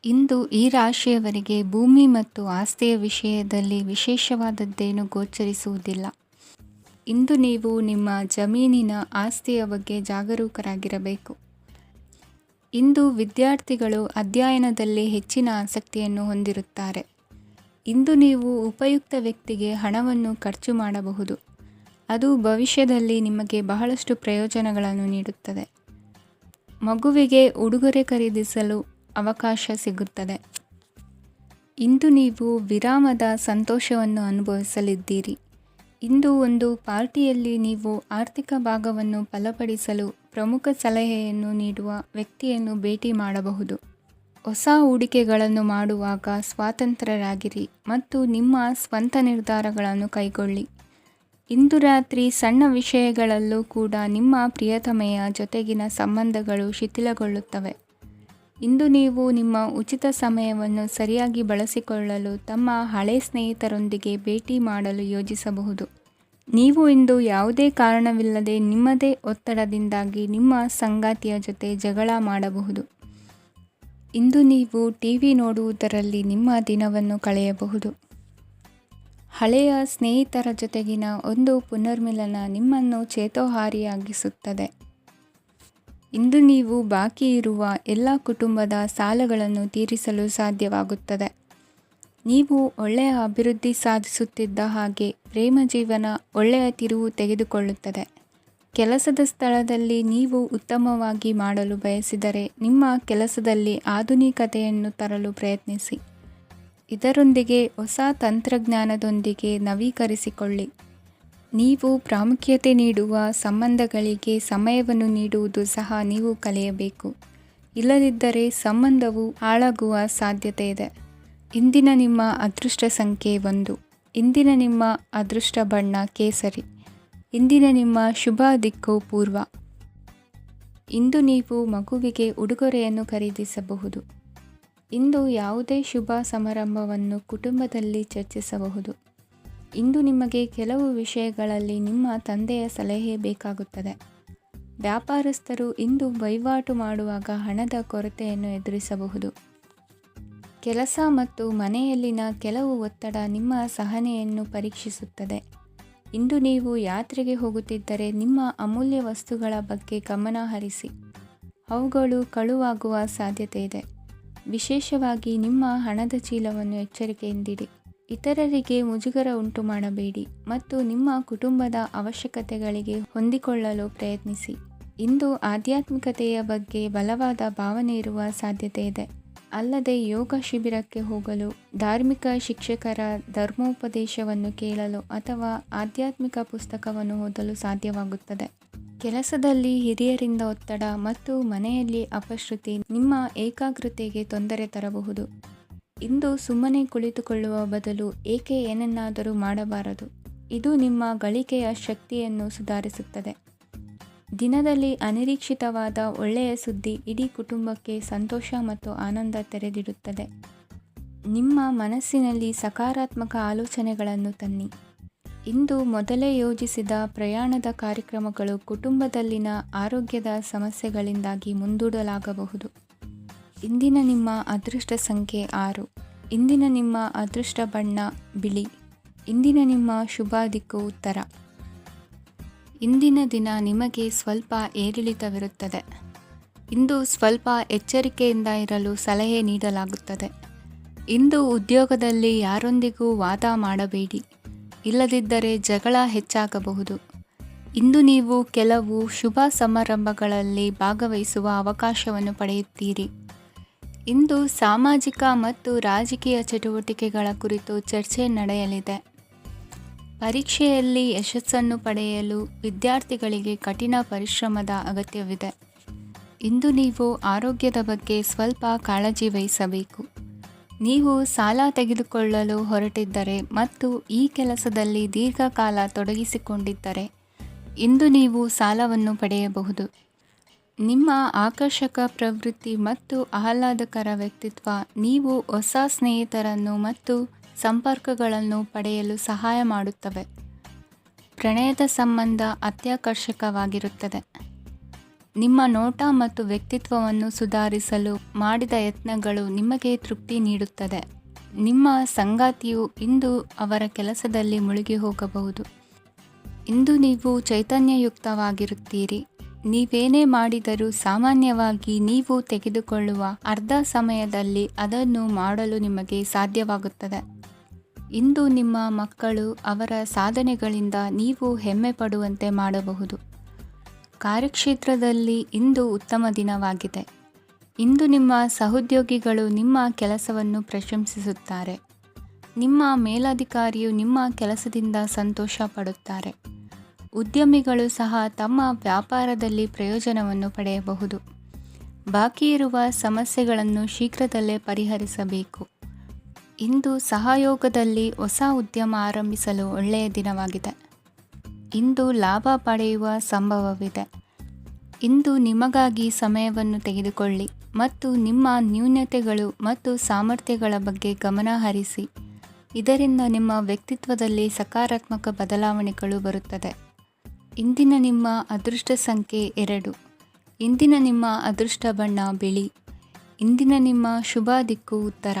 ಇಂದು ಈ ರಾಶಿಯವರಿಗೆ ಭೂಮಿ ಮತ್ತು ಆಸ್ತಿಯ ವಿಷಯದಲ್ಲಿ ವಿಶೇಷವಾದದ್ದೇನು ಗೋಚರಿಸುವುದಿಲ್ಲ. ಇಂದು ನೀವು ನಿಮ್ಮ ಜಮೀನಿನ ಆಸ್ತಿಯ ಬಗ್ಗೆ ಜಾಗರೂಕರಾಗಿರಬೇಕು. ಇಂದು ವಿದ್ಯಾರ್ಥಿಗಳು ಅಧ್ಯಯನದಲ್ಲಿ ಹೆಚ್ಚಿನ ಆಸಕ್ತಿಯನ್ನು ಹೊಂದಿರುತ್ತಾರೆ. ಇಂದು ನೀವು ಉಪಯುಕ್ತ ವ್ಯಕ್ತಿಗೆ ಹಣವನ್ನು ಖರ್ಚು ಮಾಡಬಹುದು. ಅದು ಭವಿಷ್ಯದಲ್ಲಿ ನಿಮಗೆ ಬಹಳಷ್ಟು ಪ್ರಯೋಜನಗಳನ್ನು ನೀಡುತ್ತದೆ. ಮಗುವಿಗೆ ಉಡುಗೊರೆ ಖರೀದಿಸಲು ಅವಕಾಶ ಸಿಗುತ್ತದೆ. ಇಂದು ನೀವು ವಿರಾಮದ ಸಂತೋಷವನ್ನು ಅನುಭವಿಸಲಿದ್ದೀರಿ. ಇಂದು ಒಂದು ಪಾರ್ಟಿಯಲ್ಲಿ ನೀವು ಆರ್ಥಿಕ ಭಾಗವನ್ನು ಬಲಪಡಿಸಲು ಪ್ರಮುಖ ಸಲಹೆಯನ್ನು ನೀಡುವ ವ್ಯಕ್ತಿಯನ್ನು ಭೇಟಿ ಮಾಡಬಹುದು. ಹೊಸ ಹೂಡಿಕೆಗಳನ್ನು ಮಾಡುವಾಗ ಸ್ವತಂತ್ರರಾಗಿರಿ ಮತ್ತು ನಿಮ್ಮ ಸ್ವಂತ ನಿರ್ಧಾರಗಳನ್ನು ಕೈಗೊಳ್ಳಿ. ಇಂದು ರಾತ್ರಿ ಸಣ್ಣ ವಿಷಯಗಳಲ್ಲೂ ಕೂಡ ನಿಮ್ಮ ಪ್ರಿಯತಮೆಯ ಜೊತೆಗಿನ ಸಂಬಂಧಗಳು ಶಿಥಿಲಗೊಳ್ಳುತ್ತವೆ. ಇಂದು ನೀವು ನಿಮ್ಮ ಉಚಿತ ಸಮಯವನ್ನು ಸರಿಯಾಗಿ ಬಳಸಿಕೊಳ್ಳಲು ತಮ್ಮ ಹಳೆ ಸ್ನೇಹಿತರೊಂದಿಗೆ ಭೇಟಿ ಮಾಡಲು ಯೋಜಿಸಬಹುದು. ನೀವು ಇಂದು ಯಾವುದೇ ಕಾರಣವಿಲ್ಲದೆ ನಿಮ್ಮದೇ ಒತ್ತಡದಿಂದಾಗಿ ನಿಮ್ಮ ಸಂಗಾತಿಯ ಜೊತೆ ಜಗಳ ಮಾಡಬಹುದು. ಇಂದು ನೀವು ಟಿವಿ ನೋಡುವುದರಲ್ಲಿ ನಿಮ್ಮ ದಿನವನ್ನು ಕಳೆಯಬಹುದು. ಹಳೆಯ ಸ್ನೇಹಿತರ ಜೊತೆಗಿನ ಒಂದು ಪುನರ್ಮಿಲನ ನಿಮ್ಮನ್ನು ಚೇತೋಹಾರಿಯಾಗಿಸುತ್ತದೆ. ಇಂದು ನೀವು ಬಾಕಿ ಇರುವ ಎಲ್ಲ ಕುಟುಂಬದ ಸಾಲಗಳನ್ನು ತೀರಿಸಲು ಸಾಧ್ಯವಾಗುತ್ತದೆ. ನೀವು ಒಳ್ಳೆಯ ಅಭಿವೃದ್ಧಿ ಸಾಧಿಸುತ್ತಿದ್ದ ಹಾಗೆ ಪ್ರೇಮ ಜೀವನ ಒಳ್ಳೆಯ ತಿರುವು ತೆಗೆದುಕೊಳ್ಳುತ್ತದೆ. ಕೆಲಸದ ಸ್ಥಳದಲ್ಲಿ ನೀವು ಉತ್ತಮವಾಗಿ ಮಾಡಲು ಬಯಸಿದರೆ ನಿಮ್ಮ ಕೆಲಸದಲ್ಲಿ ಆಧುನಿಕತೆಯನ್ನು ತರಲು ಪ್ರಯತ್ನಿಸಿ. ಇದರೊಂದಿಗೆ ಹೊಸ ತಂತ್ರಜ್ಞಾನದೊಂದಿಗೆ ನವೀಕರಿಸಿಕೊಳ್ಳಿ. ನೀವು ಪ್ರಾಮುಖ್ಯತೆ ನೀಡುವ ಸಂಬಂಧಗಳಿಗೆ ಸಮಯವನ್ನು ನೀಡುವುದು ಸಹ ನೀವು ಕಲಿಯಬೇಕು. ಇಲ್ಲದಿದ್ದರೆ ಸಂಬಂಧವು ಹಾಳಾಗುವ ಸಾಧ್ಯತೆ ಇದೆ. ಇಂದಿನ ನಿಮ್ಮ ಅದೃಷ್ಟ ಸಂಖ್ಯೆ 1. ಇಂದಿನ ನಿಮ್ಮ ಅದೃಷ್ಟ ಬಣ್ಣ ಕೇಸರಿ. ಇಂದಿನ ನಿಮ್ಮ ಶುಭ ದಿಕ್ಕು ಪೂರ್ವ. ಇಂದು ನೀವು ಮಗುವಿಗೆ ಉಡುಗೊರೆಯನ್ನು ಖರೀದಿಸಬಹುದು. ಇಂದು ಯಾವುದೇ ಶುಭ ಸಮಾರಂಭವನ್ನು ಕುಟುಂಬದಲ್ಲಿ ಚರ್ಚಿಸಬಹುದು. ಇಂದು ನಿಮಗೆ ಕೆಲವು ವಿಷಯಗಳಲ್ಲಿ ನಿಮ್ಮ ತಂದೆಯ ಸಲಹೆ ಬೇಕಾಗುತ್ತದೆ. ವ್ಯಾಪಾರಸ್ಥರು ಇಂದು ವಹಿವಾಟು ಮಾಡುವಾಗ ಹಣದ ಕೊರತೆಯನ್ನು ಎದುರಿಸಬಹುದು. ಕೆಲಸ ಮತ್ತು ಮನೆಯಲ್ಲಿನ ಕೆಲವು ಒತ್ತಡ ನಿಮ್ಮ ಸಹನೆಯನ್ನು ಪರೀಕ್ಷಿಸುತ್ತದೆ. ಇಂದು ನೀವು ಯಾತ್ರೆಗೆ ಹೋಗುತ್ತಿದ್ದರೆ ನಿಮ್ಮ ಅಮೂಲ್ಯ ವಸ್ತುಗಳ ಬಗ್ಗೆ ಗಮನ ಹರಿಸಿ. ಅವುಗಳು ಕಳುವಾಗುವ ಸಾಧ್ಯತೆ ಇದೆ. ವಿಶೇಷವಾಗಿ ನಿಮ್ಮ ಹಣದ ಚೀಲವನ್ನು ಎಚ್ಚರಿಕೆಯಿಂದಿಡಿ. ಇತರರಿಗೆ ಮುಜುಗರ ಉಂಟು ಮಾಡಬೇಡಿ ಮತ್ತು ನಿಮ್ಮ ಕುಟುಂಬದ ಅವಶ್ಯಕತೆಗಳಿಗೆ ಹೊಂದಿಕೊಳ್ಳಲು ಪ್ರಯತ್ನಿಸಿ. ಇಂದು ಆಧ್ಯಾತ್ಮಿಕತೆಯ ಬಗ್ಗೆ ಬಲವಾದ ಭಾವನೆ ಇರುವ ಸಾಧ್ಯತೆ ಇದೆ. ಅಲ್ಲದೆ ಯೋಗ ಶಿಬಿರಕ್ಕೆ ಹೋಗಲು, ಧಾರ್ಮಿಕ ಶಿಕ್ಷಕರ ಧರ್ಮೋಪದೇಶವನ್ನು ಕೇಳಲು ಅಥವಾ ಆಧ್ಯಾತ್ಮಿಕ ಪುಸ್ತಕವನ್ನು ಓದಲು ಸಾಧ್ಯವಾಗುತ್ತದೆ. ಕೆಲಸದಲ್ಲಿ ಹಿರಿಯರಿಂದ ಒತ್ತಡ ಮತ್ತು ಮನೆಯಲ್ಲಿ ಅಪಶ್ರುತಿ ನಿಮ್ಮ ಏಕಾಗ್ರತೆಗೆ ತೊಂದರೆ ತರಬಹುದು. ಇಂದು ಸುಮ್ಮನೆ ಕುಳಿತುಕೊಳ್ಳುವ ಬದಲು ಏಕೆ ಏನನ್ನಾದರೂ ಮಾಡಬಾರದು. ಇದು ನಿಮ್ಮ ಗಳಿಕೆಯ ಶಕ್ತಿಯನ್ನು ಸುಧಾರಿಸುತ್ತದೆ. ದಿನದಲ್ಲಿ ಅನಿರೀಕ್ಷಿತವಾದ ಒಳ್ಳೆಯ ಸುದ್ದಿ ಇಡೀ ಕುಟುಂಬಕ್ಕೆ ಸಂತೋಷ ಮತ್ತು ಆನಂದ ತೆರೆದಿಡುತ್ತದೆ. ನಿಮ್ಮ ಮನಸ್ಸಿನಲ್ಲಿ ಸಕಾರಾತ್ಮಕ ಆಲೋಚನೆಗಳನ್ನು ತನ್ನಿ. ಇಂದು ಮೊದಲೇ ಯೋಜಿಸಿದ ಪ್ರಯಾಣದ ಕಾರ್ಯಕ್ರಮಗಳು ಕುಟುಂಬದಲ್ಲಿನ ಆರೋಗ್ಯದ ಸಮಸ್ಯೆಗಳಿಂದಾಗಿ ಮುಂದೂಡಲಾಗಬಹುದು. ಇಂದಿನ ನಿಮ್ಮ ಅದೃಷ್ಟ ಸಂಖ್ಯೆ 6. ಇಂದಿನ ನಿಮ್ಮ ಅದೃಷ್ಟ ಬಣ್ಣ ಬಿಳಿ. ಇಂದಿನ ನಿಮ್ಮ ಶುಭ ದಿಕ್ಕು ಉತ್ತರ. ಇಂದಿನ ದಿನ ನಿಮಗೆ ಸ್ವಲ್ಪ ಏರಿಳಿತವಿರುತ್ತದೆ. ಇಂದು ಸ್ವಲ್ಪ ಎಚ್ಚರಿಕೆಯಿಂದ ಇರಲು ಸಲಹೆ ನೀಡಲಾಗುತ್ತದೆ. ಇಂದು ಉದ್ಯೋಗದಲ್ಲಿ ಯಾರೊಂದಿಗೂ ವಾದ ಮಾಡಬೇಡಿ. ಇಲ್ಲದಿದ್ದರೆ ಜಗಳ ಹೆಚ್ಚಾಗಬಹುದು. ಇಂದು ನೀವು ಕೆಲವು ಶುಭ ಸಮಾರಂಭಗಳಲ್ಲಿ ಭಾಗವಹಿಸುವ ಅವಕಾಶವನ್ನು ಪಡೆಯುತ್ತೀರಿ. ಇಂದು ಸಾಮಾಜಿಕ ಮತ್ತು ರಾಜಕೀಯ ಚಟುವಟಿಕೆಗಳ ಕುರಿತು ಚರ್ಚೆ ನಡೆಯಲಿದೆ. ಪರೀಕ್ಷೆಯಲ್ಲಿ ಯಶಸ್ಸನ್ನು ಪಡೆಯಲು ವಿದ್ಯಾರ್ಥಿಗಳಿಗೆ ಕಠಿಣ ಪರಿಶ್ರಮದ ಅಗತ್ಯವಿದೆ. ಇಂದು ನೀವು ಆರೋಗ್ಯದ ಬಗ್ಗೆ ಸ್ವಲ್ಪ ಕಾಳಜಿ ವಹಿಸಬೇಕು. ನೀವು ಸಾಲ ತೆಗೆದುಕೊಳ್ಳಲು ಹೊರಟಿದ್ದರೆ ಮತ್ತು ಈ ಕೆಲಸದಲ್ಲಿ ದೀರ್ಘಕಾಲ ತೊಡಗಿಸಿಕೊಂಡಿದ್ದರೆ ಇಂದು ನೀವು ಸಾಲವನ್ನು ಪಡೆಯಬಹುದು. ನಿಮ್ಮ ಆಕರ್ಷಕ ಪ್ರವೃತ್ತಿ ಮತ್ತು ಆಹ್ಲಾದಕರ ವ್ಯಕ್ತಿತ್ವ ನೀವು ಹೊಸ ಸ್ನೇಹಿತರನ್ನು ಮತ್ತು ಸಂಪರ್ಕಗಳನ್ನು ಪಡೆಯಲು ಸಹಾಯ ಮಾಡುತ್ತವೆ. ಪ್ರಣಯದ ಸಂಬಂಧ ಅತ್ಯಾಕರ್ಷಕವಾಗಿರುತ್ತದೆ. ನಿಮ್ಮ ನೋಟ ಮತ್ತು ವ್ಯಕ್ತಿತ್ವವನ್ನು ಸುಧಾರಿಸಲು ಮಾಡಿದ ಯತ್ನಗಳು ನಿಮಗೆ ತೃಪ್ತಿ ನೀಡುತ್ತದೆ. ನಿಮ್ಮ ಸಂಗಾತಿಯು ಇಂದು ಅವರ ಕೆಲಸದಲ್ಲಿ ಮುಳುಗಿ ಹೋಗಬಹುದು. ಇಂದು ನೀವು ಚೈತನ್ಯಯುಕ್ತವಾಗಿರುತ್ತೀರಿ. ನೀವೇನೇ ಮಾಡಿದರೂ ಸಾಮಾನ್ಯವಾಗಿ ನೀವು ತೆಗೆದುಕೊಳ್ಳುವ ಅರ್ಧ ಸಮಯದಲ್ಲಿ ಅದನ್ನು ಮಾಡಲು ನಿಮಗೆ ಸಾಧ್ಯವಾಗುತ್ತದೆ. ಇಂದು ನಿಮ್ಮ ಮಕ್ಕಳು ಅವರ ಸಾಧನೆಗಳಿಂದ ನೀವು ಹೆಮ್ಮೆ ಪಡುವಂತೆ ಮಾಡಬಹುದು. ಕಾರ್ಯಕ್ಷೇತ್ರದಲ್ಲಿ ಇಂದು ಉತ್ತಮ ದಿನವಾಗಿದೆ. ಇಂದು ನಿಮ್ಮ ಸಹೋದ್ಯೋಗಿಗಳು ನಿಮ್ಮ ಕೆಲಸವನ್ನು ಪ್ರಶಂಸಿಸುತ್ತಾರೆ. ನಿಮ್ಮ ಮೇಲಧಿಕಾರಿಯು ನಿಮ್ಮ ಕೆಲಸದಿಂದ ಸಂತೋಷ ಪಡುತ್ತಾರೆ. ಉದ್ಯಮಿಗಳು ಸಹ ತಮ್ಮ ವ್ಯಾಪಾರದಲ್ಲಿ ಪ್ರಯೋಜನವನ್ನು ಪಡೆಯಬಹುದು. ಬಾಕಿ ಇರುವ ಸಮಸ್ಯೆಗಳನ್ನು ಶೀಘ್ರದಲ್ಲೇ ಪರಿಹರಿಸಬೇಕು. ಇಂದು ಸಹಯೋಗದಲ್ಲಿ ಹೊಸ ಉದ್ಯಮ ಆರಂಭಿಸಲು ಒಳ್ಳೆಯ ದಿನವಾಗಿದೆ. ಇಂದು ಲಾಭ ಪಡೆಯುವ ಸಂಭವವಿದೆ. ಇಂದು ನಿಮಗಾಗಿ ಸಮಯವನ್ನು ತೆಗೆದುಕೊಳ್ಳಿ ಮತ್ತು ನಿಮ್ಮ ನ್ಯೂನತೆಗಳು ಮತ್ತು ಸಾಮರ್ಥ್ಯಗಳ ಬಗ್ಗೆ ಗಮನ ಹರಿಸಿ. ಇದರಿಂದ ನಿಮ್ಮ ವ್ಯಕ್ತಿತ್ವದಲ್ಲಿ ಸಕಾರಾತ್ಮಕ ಬದಲಾವಣೆಗಳು ಬರುತ್ತದೆ. ಇಂದಿನ ನಿಮ್ಮ ಅದೃಷ್ಟ ಸಂಖ್ಯೆ 2. ಇಂದಿನ ನಿಮ್ಮ ಅದೃಷ್ಟ ಬಣ್ಣ ಬಿಳಿ. ಇಂದಿನ ನಿಮ್ಮ ಶುಭ ದಿಕ್ಕು ಉತ್ತರ.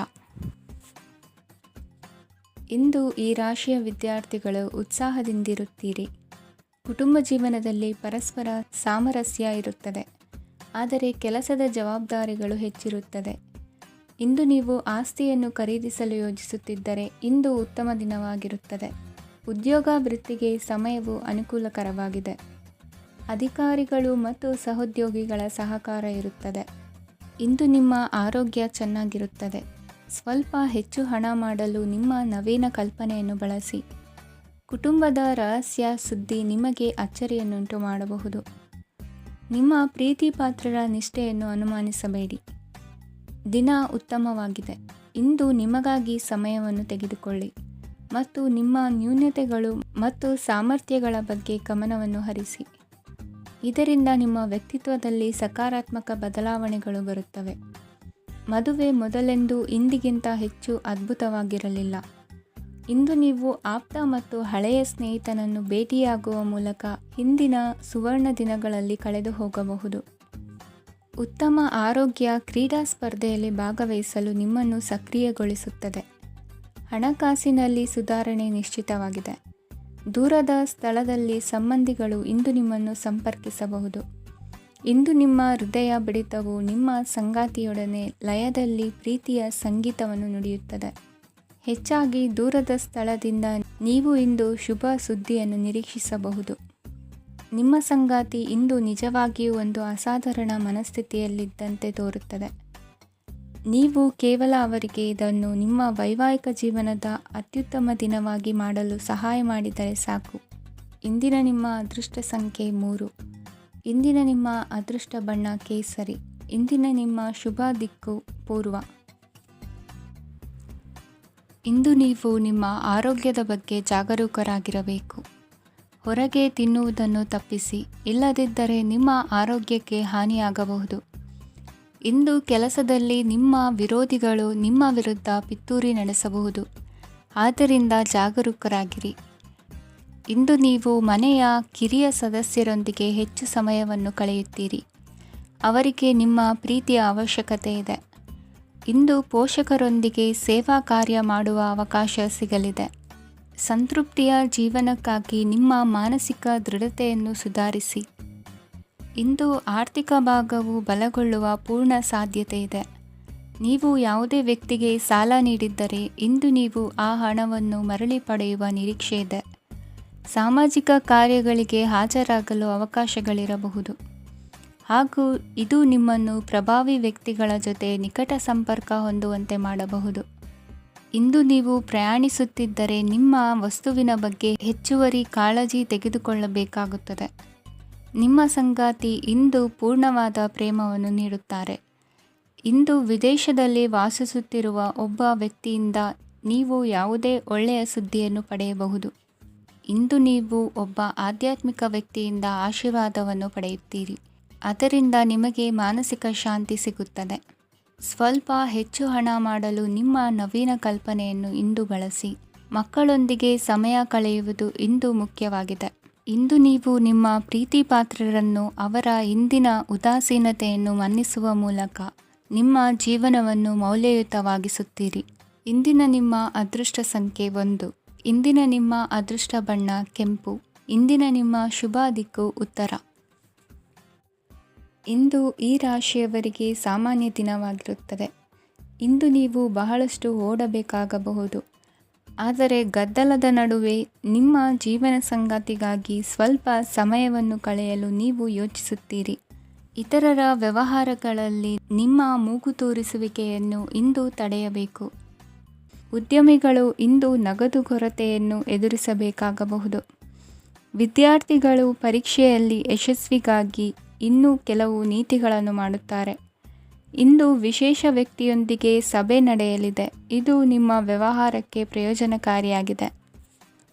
ಇಂದು ಈ ರಾಶಿಯ ವಿದ್ಯಾರ್ಥಿಗಳು ಉತ್ಸಾಹದಿಂದಿರುತ್ತೀರಿ. ಕುಟುಂಬ ಜೀವನದಲ್ಲಿ ಪರಸ್ಪರ ಸಾಮರಸ್ಯ ಇರುತ್ತದೆ, ಆದರೆ ಕೆಲಸದ ಜವಾಬ್ದಾರಿಗಳು ಹೆಚ್ಚಿರುತ್ತದೆ. ಇಂದು ನೀವು ಆಸ್ತಿಯನ್ನು ಖರೀದಿಸಲು ಯೋಜಿಸುತ್ತಿದ್ದರೆ ಇಂದು ಉತ್ತಮ ದಿನವಾಗಿರುತ್ತದೆ. ಉದ್ಯೋಗ ವೃತ್ತಿಗೆ ಸಮಯವು ಅನುಕೂಲಕರವಾಗಿದೆ. ಅಧಿಕಾರಿಗಳು ಮತ್ತು ಸಹೋದ್ಯೋಗಿಗಳ ಸಹಕಾರ ಇರುತ್ತದೆ. ಇಂದು ನಿಮ್ಮ ಆರೋಗ್ಯ ಚೆನ್ನಾಗಿರುತ್ತದೆ. ಸ್ವಲ್ಪ ಹೆಚ್ಚು ಹಣ ಮಾಡಲು ನಿಮ್ಮ ನವೀನ ಕಲ್ಪನೆಯನ್ನು ಬಳಸಿ. ಕುಟುಂಬದ ರಹಸ್ಯ ಸುದ್ದಿ ನಿಮಗೆ ಅಚ್ಚರಿಯನ್ನುಂಟು ಮಾಡಬಹುದು. ನಿಮ್ಮ ಪ್ರೀತಿ ಪಾತ್ರರ ನಿಷ್ಠೆಯನ್ನು ಅನುಮಾನಿಸಬೇಡಿ. ದಿನ ಉತ್ತಮವಾಗಿದೆ. ಇಂದು ನಿಮಗಾಗಿ ಸಮಯವನ್ನು ತೆಗೆದುಕೊಳ್ಳಿ ಮತ್ತು ನಿಮ್ಮ ನ್ಯೂನತೆಗಳು ಮತ್ತು ಸಾಮರ್ಥ್ಯಗಳ ಬಗ್ಗೆ ಗಮನವನ್ನು ಹರಿಸಿ. ಇದರಿಂದ ನಿಮ್ಮ ವ್ಯಕ್ತಿತ್ವದಲ್ಲಿ ಸಕಾರಾತ್ಮಕ ಬದಲಾವಣೆಗಳು ಬರುತ್ತವೆ. ಮದುವೆ ಮೊದಲೆಂದೂ ಇಂದಿಗಿಂತ ಹೆಚ್ಚು ಅದ್ಭುತವಾಗಿರಲಿಲ್ಲ. ಇಂದು ನೀವು ಆಪ್ತ ಮತ್ತು ಹಳೆಯ ಸ್ನೇಹಿತನನ್ನು ಭೇಟಿಯಾಗುವ ಮೂಲಕ ಹಿಂದಿನ ಸುವರ್ಣ ದಿನಗಳಲ್ಲಿ ಕಳೆದು ಹೋಗಬಹುದು. ಉತ್ತಮ ಆರೋಗ್ಯ ಕ್ರೀಡಾ ಸ್ಪರ್ಧೆಯಲ್ಲಿ ಭಾಗವಹಿಸಲು ನಿಮ್ಮನ್ನು ಸಕ್ರಿಯಗೊಳಿಸುತ್ತದೆ. ಹಣಕಾಸಿನಲ್ಲಿ ಸುಧಾರಣೆ ನಿಶ್ಚಿತವಾಗಿದೆ. ದೂರದ ಸ್ಥಳದಲ್ಲಿ ಸಂಬಂಧಿಗಳು ಇಂದು ನಿಮ್ಮನ್ನು ಸಂಪರ್ಕಿಸಬಹುದು. ಇಂದು ನಿಮ್ಮ ಹೃದಯ ಬಡಿತವು ನಿಮ್ಮ ಸಂಗಾತಿಯೊಡನೆ ಲಯದಲ್ಲಿ ಪ್ರೀತಿಯ ಸಂಗೀತವನ್ನು ನುಡಿಯುತ್ತದೆ. ಹೆಚ್ಚಾಗಿ ದೂರದ ಸ್ಥಳದಿಂದ ನೀವು ಇಂದು ಶುಭ ಸುದ್ದಿಯನ್ನು ನಿರೀಕ್ಷಿಸಬಹುದು. ನಿಮ್ಮ ಸಂಗಾತಿ ಇಂದು ನಿಜವಾಗಿಯೂ ಒಂದು ಅಸಾಧಾರಣ ಮನಸ್ಥಿತಿಯಲ್ಲಿದ್ದಂತೆ ತೋರುತ್ತದೆ. ನೀವು ಕೇವಲ ಅವರಿಗೆ ಇದನ್ನು ನಿಮ್ಮ ವೈವಾಹಿಕ ಜೀವನದ ಅತ್ಯುತ್ತಮ ದಿನವಾಗಿ ಮಾಡಲು ಸಹಾಯ ಮಾಡಿದರೆ ಸಾಕು. ಇಂದಿನ ನಿಮ್ಮ ಅದೃಷ್ಟ ಸಂಖ್ಯೆ 3. ಇಂದಿನ ನಿಮ್ಮ ಅದೃಷ್ಟ ಬಣ್ಣ ಕೇಸರಿ. ಇಂದಿನ ನಿಮ್ಮ ಶುಭ ದಿಕ್ಕು ಪೂರ್ವ. ಇಂದು ನೀವು ನಿಮ್ಮ ಆರೋಗ್ಯದ ಬಗ್ಗೆ ಜಾಗರೂಕರಾಗಿರಬೇಕು. ಹೊರಗೆ ತಿನ್ನುವುದನ್ನು ತಪ್ಪಿಸಿ, ಇಲ್ಲದಿದ್ದರೆ ನಿಮ್ಮ ಆರೋಗ್ಯಕ್ಕೆ ಹಾನಿಯಾಗಬಹುದು. ಇಂದು ಕೆಲಸದಲ್ಲಿ ನಿಮ್ಮ ವಿರೋಧಿಗಳು ನಿಮ್ಮ ವಿರುದ್ಧ ಪಿತೂರಿ ನಡೆಸಬಹುದು. ಆದ್ದರಿಂದ ಜಾಗರೂಕರಾಗಿರಿ. ಇಂದು ನೀವು ಮನೆಯ ಕಿರಿಯ ಸದಸ್ಯರೊಂದಿಗೆ ಹೆಚ್ಚು ಸಮಯವನ್ನು ಕಳೆಯುತ್ತೀರಿ. ಅವರಿಗೆ ನಿಮ್ಮ ಪ್ರೀತಿಯ ಅವಶ್ಯಕತೆ ಇದೆ. ಇಂದು ಪೋಷಕರೊಂದಿಗೆ ಸೇವಾ ಕಾರ್ಯ ಮಾಡುವ ಅವಕಾಶ ಸಿಗಲಿದೆ. ಸಂತೃಪ್ತಿಯ ಜೀವನಕ್ಕಾಗಿ ನಿಮ್ಮ ಮಾನಸಿಕ ದೃಢತೆಯನ್ನು ಸುಧಾರಿಸಿ. ಇಂದು ಆರ್ಥಿಕ ಭಾಗವು ಬಲಗೊಳ್ಳುವ ಪೂರ್ಣ ಸಾಧ್ಯತೆ ಇದೆ. ನೀವು ಯಾವುದೇ ವ್ಯಕ್ತಿಗೆ ಸಾಲ ನೀಡಿದ್ದರೆ ಇಂದು ನೀವು ಆ ಹಣವನ್ನು ಮರಳಿ ಪಡೆಯುವ ನಿರೀಕ್ಷೆ ಇದೆ. ಸಾಮಾಜಿಕ ಕಾರ್ಯಗಳಿಗೆ ಹಾಜರಾಗಲು ಅವಕಾಶಗಳಿರಬಹುದು ಹಾಗೂ ಇದು ನಿಮ್ಮನ್ನು ಪ್ರಭಾವಿ ವ್ಯಕ್ತಿಗಳ ಜೊತೆ ನಿಕಟ ಸಂಪರ್ಕ ಹೊಂದುವಂತೆ ಮಾಡಬಹುದು. ಇಂದು ನೀವು ಪ್ರಯಾಣಿಸುತ್ತಿದ್ದರೆ ನಿಮ್ಮ ವಸ್ತುವಿನ ಬಗ್ಗೆ ಹೆಚ್ಚುವರಿ ಕಾಳಜಿ ತೆಗೆದುಕೊಳ್ಳಬೇಕಾಗುತ್ತದೆ. ನಿಮ್ಮ ಸಂಗಾತಿ ಇಂದು ಪೂರ್ಣವಾದ ಪ್ರೇಮವನ್ನು ನೀಡುತ್ತಾರೆ. ಇಂದು ವಿದೇಶದಲ್ಲಿ ವಾಸಿಸುತ್ತಿರುವ ಒಬ್ಬ ವ್ಯಕ್ತಿಯಿಂದ ನೀವು ಯಾವುದೇ ಒಳ್ಳೆಯ ಸುದ್ದಿಯನ್ನು ಪಡೆಯಬಹುದು. ಇಂದು ನೀವು ಒಬ್ಬ ಆಧ್ಯಾತ್ಮಿಕ ವ್ಯಕ್ತಿಯಿಂದ ಆಶೀರ್ವಾದವನ್ನು ಪಡೆಯುತ್ತೀರಿ. ಅದರಿಂದ ನಿಮಗೆ ಮಾನಸಿಕ ಶಾಂತಿ ಸಿಗುತ್ತದೆ. ಸ್ವಲ್ಪ ಹೆಚ್ಚು ಹಣ ಮಾಡಲು ನಿಮ್ಮ ನವೀನ ಕಲ್ಪನೆಯನ್ನು ಇಂದು ಬಳಸಿ. ಮಕ್ಕಳೊಂದಿಗೆ ಸಮಯ ಕಳೆಯುವುದು ಇಂದು ಮುಖ್ಯವಾಗಿದೆ. ಇಂದು ನೀವು ನಿಮ್ಮ ಪ್ರೀತಿ ಪಾತ್ರರನ್ನು ಅವರ ಇಂದಿನ ಉದಾಸೀನತೆಯನ್ನು ಮನ್ನಿಸುವ ಮೂಲಕ ನಿಮ್ಮ ಜೀವನವನ್ನು ಮೌಲ್ಯಯುತವಾಗಿಸುತ್ತೀರಿ. ಇಂದಿನ ನಿಮ್ಮ ಅದೃಷ್ಟ ಸಂಖ್ಯೆ 1. ಇಂದಿನ ನಿಮ್ಮ ಅದೃಷ್ಟ ಬಣ್ಣ ಕೆಂಪು. ಇಂದಿನ ನಿಮ್ಮ ಶುಭ ದಿಕ್ಕು ಉತ್ತರ. ಇಂದು ಈ ರಾಶಿಯವರಿಗೆ ಸಾಮಾನ್ಯ ದಿನವಾಗಿರುತ್ತದೆ. ಇಂದು ನೀವು ಬಹಳಷ್ಟು ಓಡಬೇಕಾಗಬಹುದು, ಆದರೆ ಗದ್ದಲದ ನಡುವೆ ನಿಮ್ಮ ಜೀವನ ಸಂಗಾತಿಗಾಗಿ ಸ್ವಲ್ಪ ಸಮಯವನ್ನು ಕಳೆಯಲು ನೀವು ಯೋಚಿಸುತ್ತೀರಿ. ಇತರರ ವ್ಯವಹಾರಗಳಲ್ಲಿ ನಿಮ್ಮ ಮೂಗು ತೂರಿಸುವಿಕೆಯನ್ನು ಇಂದು ತಡೆಯಬೇಕು. ಉದ್ಯಮಿಗಳು ಇಂದು ನಗದು ಕೊರತೆಯನ್ನು ಎದುರಿಸಬೇಕಾಗಬಹುದು. ವಿದ್ಯಾರ್ಥಿಗಳು ಪರೀಕ್ಷೆಯಲ್ಲಿ ಯಶಸ್ವಿಗಾಗಿ ಇನ್ನೂ ಕೆಲವು ನೀತಿಗಳನ್ನು ಮಾಡುತ್ತಾರೆ. ಇಂದು ವಿಶೇಷ ವ್ಯಕ್ತಿಯೊಂದಿಗೆ ಸಭೆ ನಡೆಯಲಿದೆ. ಇದು ನಿಮ್ಮ ವ್ಯವಹಾರಕ್ಕೆ ಪ್ರಯೋಜನಕಾರಿಯಾಗಿದೆ.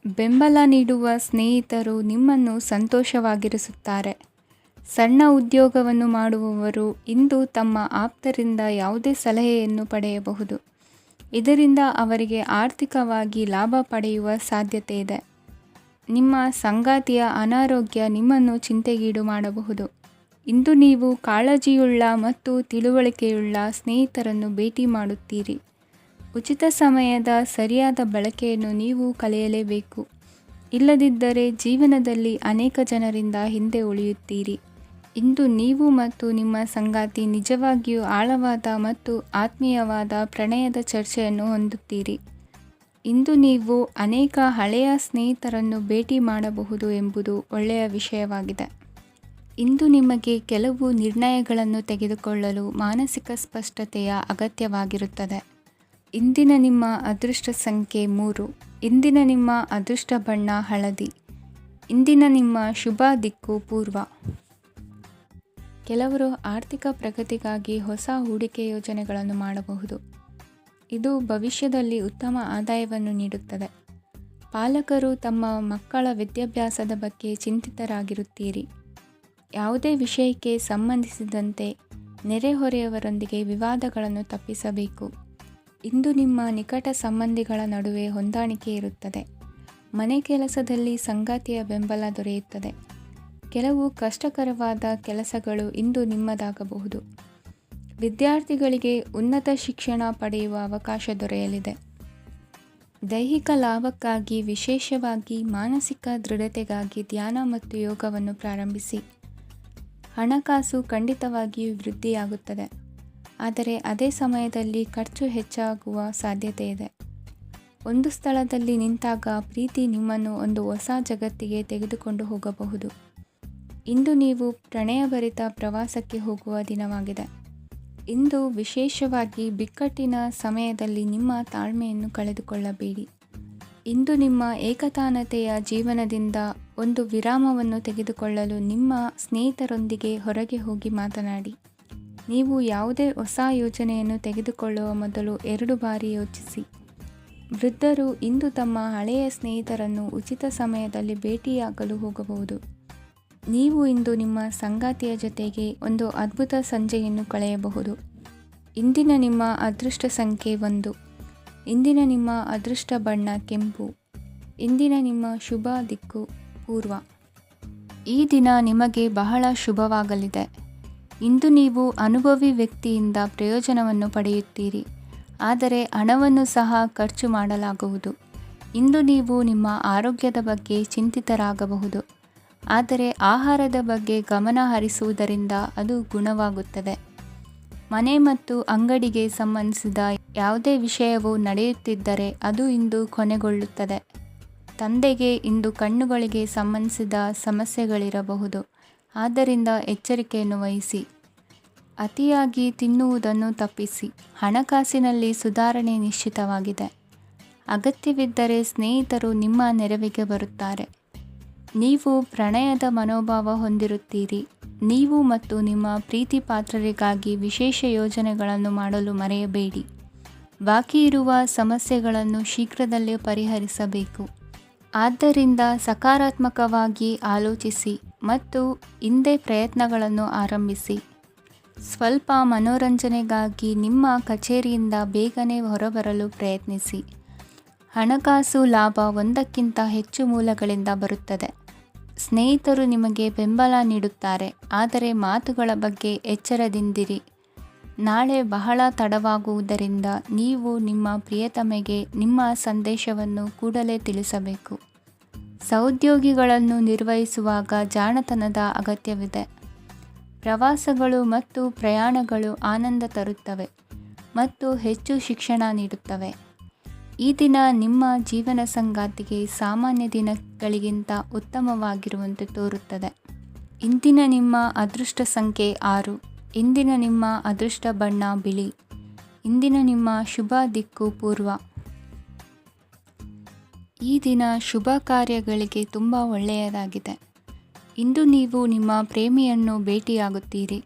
ಬೆಂಬಲ ನೀಡುವ ಸ್ನೇಹಿತರು ನಿಮ್ಮನ್ನು ಸಂತೋಷವಾಗಿರಿಸುತ್ತಾರೆ. ಸಣ್ಣ ಉದ್ಯೋಗವನ್ನು ಮಾಡುವವರು ಇಂದು ತಮ್ಮ ಆಪ್ತರಿಂದ ಯಾವುದೇ ಸಲಹೆಯನ್ನು ಪಡೆಯಬಹುದು. ಇದರಿಂದ ಅವರಿಗೆ ಆರ್ಥಿಕವಾಗಿ ಲಾಭ ಪಡೆಯುವ ಸಾಧ್ಯತೆ ಇದೆ. ನಿಮ್ಮ ಸಂಗಾತಿಯ ಅನಾರೋಗ್ಯ ನಿಮ್ಮನ್ನು ಚಿಂತೆಗೀಡು ಮಾಡಬಹುದು. ಇಂದು ನೀವು ಕಾಳಜಿಯುಳ್ಳ ಮತ್ತು ತಿಳುವಳಿಕೆಯುಳ್ಳ ಸ್ನೇಹಿತರನ್ನು ಭೇಟಿ ಮಾಡುತ್ತೀರಿ. ಉಚಿತ ಸಮಯದ ಸರಿಯಾದ ಬಳಕೆಯನ್ನು ನೀವು ಕಲಿಯಲೇಬೇಕು. ಇಲ್ಲದಿದ್ದರೆ ಜೀವನದಲ್ಲಿ ಅನೇಕ ಜನರಿಂದ ಹಿಂದೆ ಉಳಿಯುತ್ತೀರಿ. ಇಂದು ನೀವು ಮತ್ತು ನಿಮ್ಮ ಸಂಗಾತಿ ನಿಜವಾಗಿಯೂ ಆಳವಾದ ಮತ್ತು ಆತ್ಮೀಯವಾದ ಪ್ರಣಯದ ಚರ್ಚೆಯನ್ನು ಹೊಂದುತ್ತೀರಿ. ಇಂದು ನೀವು ಅನೇಕ ಹಳೆಯ ಸ್ನೇಹಿತರನ್ನು ಭೇಟಿ ಮಾಡಬಹುದು ಎಂಬುದು ಒಳ್ಳೆಯ ವಿಷಯವಾಗಿದೆ. ಇಂದು ನಿಮಗೆ ಕೆಲವು ನಿರ್ಣಯಗಳನ್ನು ತೆಗೆದುಕೊಳ್ಳಲು ಮಾನಸಿಕ ಸ್ಪಷ್ಟತೆಯ ಅಗತ್ಯವಾಗಿರುತ್ತದೆ. ಇಂದಿನ ನಿಮ್ಮ ಅದೃಷ್ಟ ಸಂಖ್ಯೆ 3. ಇಂದಿನ ನಿಮ್ಮ ಅದೃಷ್ಟ ಬಣ್ಣ ಹಳದಿ. ಇಂದಿನ ನಿಮ್ಮ ಶುಭ ದಿಕ್ಕು ಪೂರ್ವ. ಕೆಲವರು ಆರ್ಥಿಕ ಪ್ರಗತಿಗಾಗಿ ಹೊಸ ಹೂಡಿಕೆ ಯೋಜನೆಗಳನ್ನು ಮಾಡಬಹುದು. ಇದು ಭವಿಷ್ಯದಲ್ಲಿ ಉತ್ತಮ ಆದಾಯವನ್ನು ನೀಡುತ್ತದೆ. ಪಾಲಕರು ತಮ್ಮ ಮಕ್ಕಳ ವಿದ್ಯಾಭ್ಯಾಸದ ಬಗ್ಗೆ ಚಿಂತಿತರಾಗಿರುತ್ತೀರಿ. ಯಾವುದೇ ವಿಷಯಕ್ಕೆ ಸಂಬಂಧಿಸಿದಂತೆ ನೆರೆಹೊರೆಯವರೊಂದಿಗೆ ವಿವಾದಗಳನ್ನು ತಪ್ಪಿಸಬೇಕು. ಇಂದು ನಿಮ್ಮ ನಿಕಟ ಸಂಬಂಧಿಗಳ ನಡುವೆ ಹೊಂದಾಣಿಕೆ ಇರುತ್ತದೆ. ಮನೆ ಕೆಲಸದಲ್ಲಿ ಸಂಗಾತಿಯ ಬೆಂಬಲ ದೊರೆಯುತ್ತದೆ. ಕೆಲವು ಕಷ್ಟಕರವಾದ ಕೆಲಸಗಳು ಇಂದು ನಿಮ್ಮದಾಗಬಹುದು. ವಿದ್ಯಾರ್ಥಿಗಳಿಗೆ ಉನ್ನತ ಶಿಕ್ಷಣ ಪಡೆಯುವ ಅವಕಾಶ ದೊರೆಯಲಿದೆ. ದೈಹಿಕ ಲಾಭಕ್ಕಾಗಿ, ವಿಶೇಷವಾಗಿ ಮಾನಸಿಕ ದೃಢತೆಗಾಗಿ ಧ್ಯಾನ ಮತ್ತು ಯೋಗವನ್ನು ಪ್ರಾರಂಭಿಸಿ. ಹಣಕಾಸು ಖಂಡಿತವಾಗಿಯೂ ವೃದ್ಧಿಯಾಗುತ್ತದೆ, ಆದರೆ ಅದೇ ಸಮಯದಲ್ಲಿ ಖರ್ಚು ಹೆಚ್ಚಾಗುವ ಸಾಧ್ಯತೆ ಇದೆ. ಒಂದು ಸ್ಥಳದಲ್ಲಿ ನಿಂತಾಗ ಪ್ರೀತಿ ನಿಮ್ಮನ್ನು ಒಂದು ಹೊಸ ಜಗತ್ತಿಗೆ ತೆಗೆದುಕೊಂಡು ಹೋಗಬಹುದು. ಇಂದು ನೀವು ಪ್ರಣಯಭರಿತ ಪ್ರವಾಸಕ್ಕೆ ಹೋಗುವ ದಿನವಾಗಿದೆ. ಇಂದು ವಿಶೇಷವಾಗಿ ಬಿಕ್ಕಟ್ಟಿನ ಸಮಯದಲ್ಲಿ ನಿಮ್ಮ ತಾಳ್ಮೆಯನ್ನು ಕಳೆದುಕೊಳ್ಳಬೇಡಿ. ಇಂದು ನಿಮ್ಮ ಏಕತಾನತೆಯ ಜೀವನದಿಂದ ಒಂದು ವಿರಾಮವನ್ನು ತೆಗೆದುಕೊಳ್ಳಲು ನಿಮ್ಮ ಸ್ನೇಹಿತರೊಂದಿಗೆ ಹೊರಗೆ ಹೋಗಿ ಮಾತನಾಡಿ. ನೀವು ಯಾವುದೇ ಹೊಸ ಯೋಜನೆಯನ್ನು ತೆಗೆದುಕೊಳ್ಳುವ ಮೊದಲು 2 ಬಾರಿ ಯೋಚಿಸಿ. ವೃದ್ಧರು ಇಂದು ತಮ್ಮ ಹಳೆಯ ಸ್ನೇಹಿತರನ್ನು ಉಚಿತ ಸಮಯದಲ್ಲಿ ಭೇಟಿಯಾಗಲು ಹೋಗಬಹುದು. ನೀವು ಇಂದು ನಿಮ್ಮ ಸಂಗಾತಿಯ ಜೊತೆಗೆ ಒಂದು ಅದ್ಭುತ ಸಂಜೆಯನ್ನು ಕಳೆಯಬಹುದು. ಇಂದಿನ ನಿಮ್ಮ ಅದೃಷ್ಟ ಸಂಖ್ಯೆ 1. ಇಂದಿನ ನಿಮ್ಮ ಅದೃಷ್ಟ ಬಣ್ಣ ಕೆಂಪು. ಇಂದಿನ ನಿಮ್ಮ ಶುಭ ದಿಕ್ಕು ಪೂರ್ವ. ಈ ದಿನ ನಿಮಗೆ ಬಹಳ ಶುಭವಾಗಲಿದೆ. ಇಂದು ನೀವು ಅನುಭವಿ ವ್ಯಕ್ತಿಯಿಂದ ಪ್ರಯೋಜನವನ್ನು ಪಡೆಯುತ್ತೀರಿ, ಆದರೆ ಹಣವನ್ನು ಸಹ ಖರ್ಚು ಮಾಡಲಾಗುವುದು. ಇಂದು ನೀವು ನಿಮ್ಮ ಆರೋಗ್ಯದ ಬಗ್ಗೆ ಚಿಂತಿತರಾಗಬಹುದು, ಆದರೆ ಆಹಾರದ ಬಗ್ಗೆ ಗಮನ ಹರಿಸುವುದರಿಂದ ಅದು ಗುಣವಾಗುತ್ತದೆ. ಮನೆ ಮತ್ತು ಅಂಗಡಿಗೆ ಸಂಬಂಧಿಸಿದ ಯಾವುದೇ ವಿಷಯವು ನಡೆಯುತ್ತಿದ್ದರೆ ಅದು ಇಂದು ಕೊನೆಗೊಳ್ಳುತ್ತದೆ. ತಂದೆಗೆ ಇಂದು ಕಣ್ಣುಗಳಿಗೆ ಸಂಬಂಧಿಸಿದ ಸಮಸ್ಯೆಗಳಿರಬಹುದು, ಆದ್ದರಿಂದ ಎಚ್ಚರಿಕೆಯನ್ನು ವಹಿಸಿ. ಅತಿಯಾಗಿ ತಿನ್ನುವುದನ್ನು ತಪ್ಪಿಸಿ. ಹಣಕಾಸಿನಲ್ಲಿ ಸುಧಾರಣೆ ನಿಶ್ಚಿತವಾಗಿದೆ. ಅಗತ್ಯವಿದ್ದರೆ ಸ್ನೇಹಿತರು ನಿಮ್ಮ ನೆರವಿಗೆ ಬರುತ್ತಾರೆ. ನೀವು ಪ್ರಣಯದ ಮನೋಭಾವ ಹೊಂದಿರುತ್ತೀರಿ. ನೀವು ಮತ್ತು ನಿಮ್ಮ ಪ್ರೀತಿ ಪಾತ್ರರಿಗಾಗಿ ವಿಶೇಷ ಯೋಜನೆಗಳನ್ನು ಮಾಡಲು ಮರೆಯಬೇಡಿ. ಬಾಕಿ ಇರುವ ಸಮಸ್ಯೆಗಳನ್ನು ಶೀಘ್ರದಲ್ಲೇ ಪರಿಹರಿಸಬೇಕು. ಆದ್ದರಿಂದ ಸಕಾರಾತ್ಮಕವಾಗಿ ಆಲೋಚಿಸಿ ಮತ್ತು ಇಂದೇ ಪ್ರಯತ್ನಗಳನ್ನು ಆರಂಭಿಸಿ. ಸ್ವಲ್ಪ ಮನೋರಂಜನೆಗಾಗಿ ನಿಮ್ಮ ಕಚೇರಿಯಿಂದ ಬೇಗನೆ ಹೊರಬರಲು ಪ್ರಯತ್ನಿಸಿ. ಹಣಕಾಸು ಲಾಭ 1ಕ್ಕಿಂತ ಹೆಚ್ಚು ಮೂಲಗಳಿಂದ ಬರುತ್ತದೆ. ಸ್ನೇಹಿತರು ನಿಮಗೆ ಬೆಂಬಲ ನೀಡುತ್ತಾರೆ, ಆದರೆ ಮಾತುಗಳ ಬಗ್ಗೆ ಎಚ್ಚರದಿಂದಿರಿ. ನಾಳೆ ಬಹಳ ತಡವಾಗುವುದರಿಂದ ನೀವು ನಿಮ್ಮ ಪ್ರಿಯತಮೆಗೆ ನಿಮ್ಮ ಸಂದೇಶವನ್ನು ಕೂಡಲೇ ತಿಳಿಸಬೇಕು. ಸಹೋದ್ಯೋಗಿಗಳನ್ನು ನಿರ್ವಹಿಸುವಾಗ ಜಾಣತನದ ಅಗತ್ಯವಿದೆ. ಪ್ರವಾಸಗಳು ಮತ್ತು ಪ್ರಯಾಣಗಳು ಆನಂದ ತರುತ್ತವೆ ಮತ್ತು ಹೆಚ್ಚು ಶಿಕ್ಷಣ ನೀಡುತ್ತವೆ. ಈ ದಿನ ನಿಮ್ಮ ಜೀವನ ಸಂಗಾತಿಗೆ ಸಾಮಾನ್ಯ ದಿನಗಳಿಗಿಂತ ಉತ್ತಮವಾಗಿರುವಂತೆ ತೋರುತ್ತದೆ. ಇಂದಿನ ನಿಮ್ಮ ಅದೃಷ್ಟ ಸಂಖ್ಯೆ 6. ಇಂದಿನ ನಿಮ್ಮ ಅದೃಷ್ಟ ಬಣ್ಣ ಬಿಳಿ. ಇಂದಿನ ನಿಮ್ಮ ಶುಭ ದಿಕ್ಕು ಪೂರ್ವ. ಈ ದಿನ ಶುಭ ಕಾರ್ಯಗಳಿಗೆ ತುಂಬ ಒಳ್ಳೆಯದಾಗಿದೆ. ಇಂದು ನೀವು ನಿಮ್ಮ ಪ್ರೇಮಿಯನ್ನು ಭೇಟಿಯಾಗುತ್ತೀರಿ.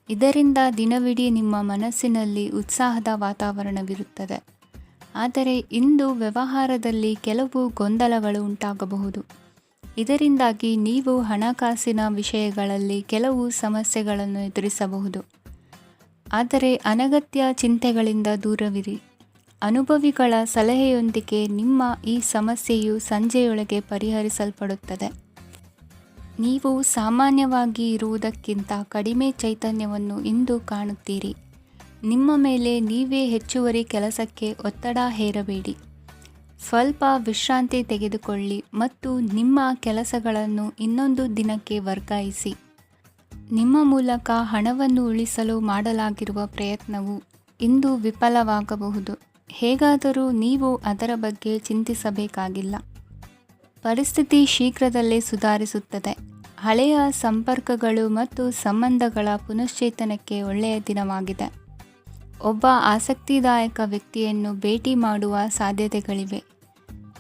ಇದರಿಂದ ದಿನವಿಡೀ ನಿಮ್ಮ ಮನಸ್ಸಿನಲ್ಲಿ ಉತ್ಸಾಹದ ವಾತಾವರಣವಿರುತ್ತದೆ. ಆದರೆ ಇಂದು ವ್ಯವಹಾರದಲ್ಲಿ ಕೆಲವು ಗೊಂದಲಗಳು ಉಂಟಾಗಬಹುದು. ಇದರಿಂದಾಗಿ ನೀವು ಹಣಕಾಸಿನ ವಿಷಯಗಳಲ್ಲಿ ಕೆಲವು ಸಮಸ್ಯೆಗಳನ್ನು ಎದುರಿಸಬಹುದು. ಆದರೆ ಅನಗತ್ಯ ಚಿಂತೆಗಳಿಂದ ದೂರವಿರಿ. ಅನುಭವಿಗಳ ಸಲಹೆಯೊಂದಿಗೆ ನಿಮ್ಮ ಈ ಸಮಸ್ಯೆಯು ಸಂಜೆಯೊಳಗೆ ಪರಿಹರಿಸಲ್ಪಡುತ್ತದೆ. ನೀವು ಸಾಮಾನ್ಯವಾಗಿ ಇರುವುದಕ್ಕಿಂತ ಕಡಿಮೆ ಚೈತನ್ಯವನ್ನು ಇಂದು ಕಾಣುತ್ತೀರಿ. ನಿಮ್ಮ ಮೇಲೆ ನೀವೇ ಹೆಚ್ಚುವರಿ ಕೆಲಸಕ್ಕೆ ಒತ್ತಡ ಹೇರಬೇಡಿ. ಸ್ವಲ್ಪ ವಿಶ್ರಾಂತಿ ತೆಗೆದುಕೊಳ್ಳಿ ಮತ್ತು ನಿಮ್ಮ ಕೆಲಸಗಳನ್ನು ಇನ್ನೊಂದು ದಿನಕ್ಕೆ ವರ್ಗಾಯಿಸಿ. ನಿಮ್ಮ ಮೂಲಕ ಹಣವನ್ನು ಉಳಿಸಲು ಮಾಡಲಾಗಿರುವ ಪ್ರಯತ್ನವು ಇಂದು ವಿಫಲವಾಗಬಹುದು. ಹೇಗಾದರೂ ನೀವು ಅದರ ಬಗ್ಗೆ ಚಿಂತಿಸಬೇಕಾಗಿಲ್ಲ. ಪರಿಸ್ಥಿತಿ ಶೀಘ್ರದಲ್ಲೇ ಸುಧಾರಿಸುತ್ತದೆ. ಹಳೆಯ ಸಂಪರ್ಕಗಳು ಮತ್ತು ಸಂಬಂಧಗಳ ಪುನಶ್ಚೇತನಕ್ಕೆ ಒಳ್ಳೆಯ ದಿನವಾಗಿದೆ. ಒಬ್ಬ ಆಸಕ್ತಿದಾಯಕ ವ್ಯಕ್ತಿಯನ್ನು ಭೇಟಿ ಮಾಡುವ ಸಾಧ್ಯತೆಗಳಿವೆ.